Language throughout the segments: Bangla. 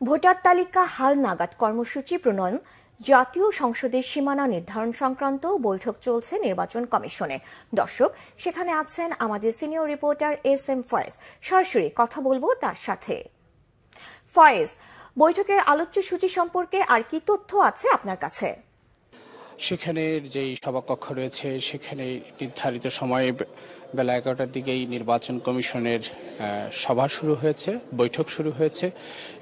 ভোটার তালিকা হালনাগাদ কর্মসূচি প্রণয়ন, জাতীয় সংসদের সীমানা নির্ধারণ সংক্রান্ত বৈঠক চলছে নির্বাচন কমিশনে। দর্শক, সেখানে আছেন আমাদের সিনিয়র রিপোর্টার এস.এম. ফয়েজ। সরাসরি কথা বলবো তার সাথে। ফয়েজ, বৈঠকের আলোচ্য সূচি সম্পর্কে আর কি তথ্য আছে আপনার কাছে? সেখানে যেই সভাকক্ষ রয়েছে সেখানে নির্ধারিত সময়ে বেলা 11টার দিকেই নির্বাচন কমিশনের সভা শুরু হয়েছে, বৈঠক শুরু হয়েছে।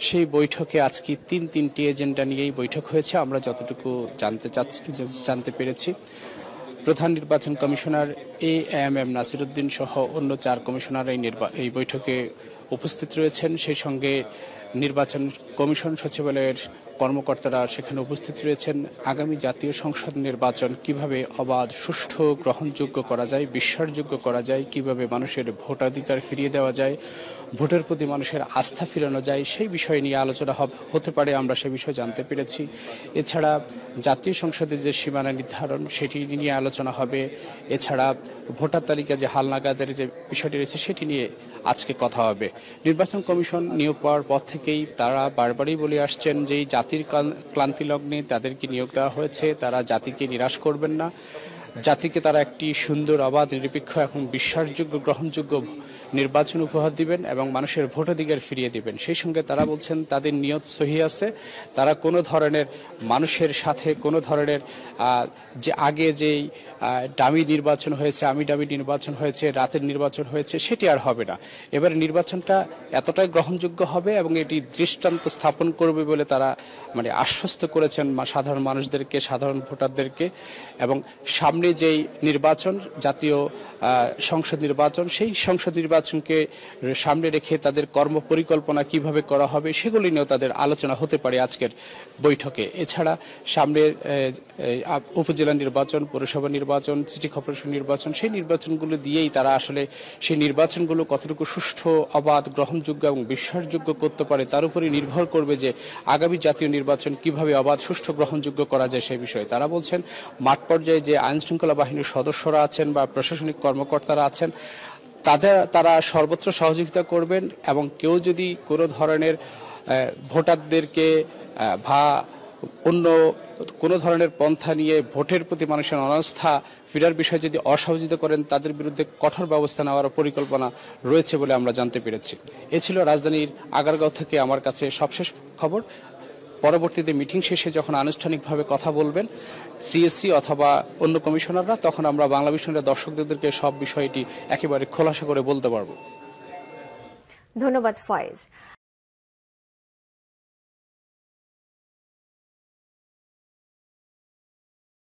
সেই বৈঠকে আজকে তিনটি এজেন্ডা নিয়েই বৈঠক হয়েছে। আমরা যতটুকু জানতে পেরেছি, প্রধান নির্বাচন কমিশনার এ.এম.এম. নাসিরউদ্দিন সহ অন্য 4 কমিশনার এই বৈঠকে উপস্থিত রয়েছেন। সেই সঙ্গে নির্বাচন কমিশন সচিবালয়ের কর্মকর্তারা সেখানে উপস্থিত রয়েছেন। আগামী জাতীয় সংসদ নির্বাচন কিভাবে অবাধ, সুষ্ঠু, গ্রহণযোগ্য করা যায়, বিশ্বাসযোগ্য করা যায়, কিভাবে মানুষের ভোটাধিকার ফিরিয়ে দেওয়া যায়, ভোটের প্রতি মানুষের আস্থা ফিরানো যায়, সেই বিষয় নিয়ে আলোচনা হতে পারে, আমরা সে বিষয় জানতে পেরেছি। এছাড়া জাতীয় সংসদের যে সীমানা নির্ধারণ সেটি নিয়ে আলোচনা হবে। এছাড়া ভোটার তালিকা যে হালনাগাদের যে বিষয়টি রয়েছে সেটি নিয়ে আজকে কথা হবে। নির্বাচন কমিশন নিয়োগ পাওয়ার পর থেকেই তারা বারবারই বলে আসছেন যে এই জাতির ক্লান্তি লগ্নে তাদেরকে নিয়োগ দেওয়া হয়েছে, তারা জাতিকে নিরাশ করবেন না, জাতিকে তারা একটি সুন্দর, অবাধ, নিরপেক্ষ এবং বিশ্বাসযোগ্য, গ্রহণযোগ্য নির্বাচন উপহার দিবেন এবং মানুষের ভোটাধিকার ফিরিয়ে দিবেন। সেই সঙ্গে তারা বলছেন তাদের নিয়ত সহি আছে, তারা কোনো ধরনের মানুষের সাথে কোনো ধরনের যে আগে যেই ডামি নির্বাচন হয়েছে, ডামি নির্বাচন হয়েছে, রাতের নির্বাচন হয়েছে, সেটি আর হবে না। এবারে নির্বাচনটা এতটাই গ্রহণযোগ্য হবে এবং এটি দৃষ্টান্ত স্থাপন করবে বলে তারা আশ্বস্ত করেছেন সাধারণ মানুষদেরকে, সাধারণ ভোটারদেরকে। এবং সামনে যেই নির্বাচন, জাতীয় সংসদ নির্বাচন, সেই সংসদ নির্বাচনকে সামনে রেখে তাদের কর্মপরিকল্পনা কিভাবে করা হবে সেগুলি নিয়েও তাদের আলোচনা হতে পারে আজকের বৈঠকে। এছাড়া সামনের উপজেলা নির্বাচন, পৌরসভা নির্বাচন, সিটি কর্পোরেশন নির্বাচন, সেই নির্বাচনগুলো দিয়েই তারা আসলে সেই নির্বাচনগুলো কতটুকু সুষ্ঠু, অবাধ, গ্রহণযোগ্য এবং বিশ্বাসযোগ্য করতে পারে তার উপরই নির্ভর করবে যে আগামী জাতীয় নির্বাচন কিভাবে অবাধ, সুষ্ঠু, গ্রহণযোগ্য করা যায় সেই বিষয়ে। তারা বলছেন মাঠ পর্যায়ে যে আইনশৃঙ্খলা বাহিনীর সদস্যরা আছেন বা প্রশাসনিক কর্মকর্তারা আছেন তারা সর্বত্র সহযোগিতা করবেন এবং কেউ যদি কোনো ধরনের ভোটারদেরকে বা অন্য কোনো ধরনের পন্থা নিয়ে ভোটের প্রতি মানুষের অনাস্থা ফেরার বিষয়ে যদি অসহযোগিতা করেন তাদের বিরুদ্ধে কঠোর ব্যবস্থা নেওয়ার পরিকল্পনা রয়েছে বলে আমরা জানতে পেরেছি। এ ছিল রাজধানীর আগারগাঁও থেকে আমার কাছে সবশেষ খবর। পরবর্তীতে মিটিং শেষে যখন আনুষ্ঠানিকভাবে কথা বলবেন সিএসসি অথবা অন্য কমিশনাররা, তখন আমরা বাংলা ভিশনের দর্শকদেরকে সব বিষয়টি একেবারে খোলাসা করে বলতে পারবো। ধন্যবাদ ফয়েজ।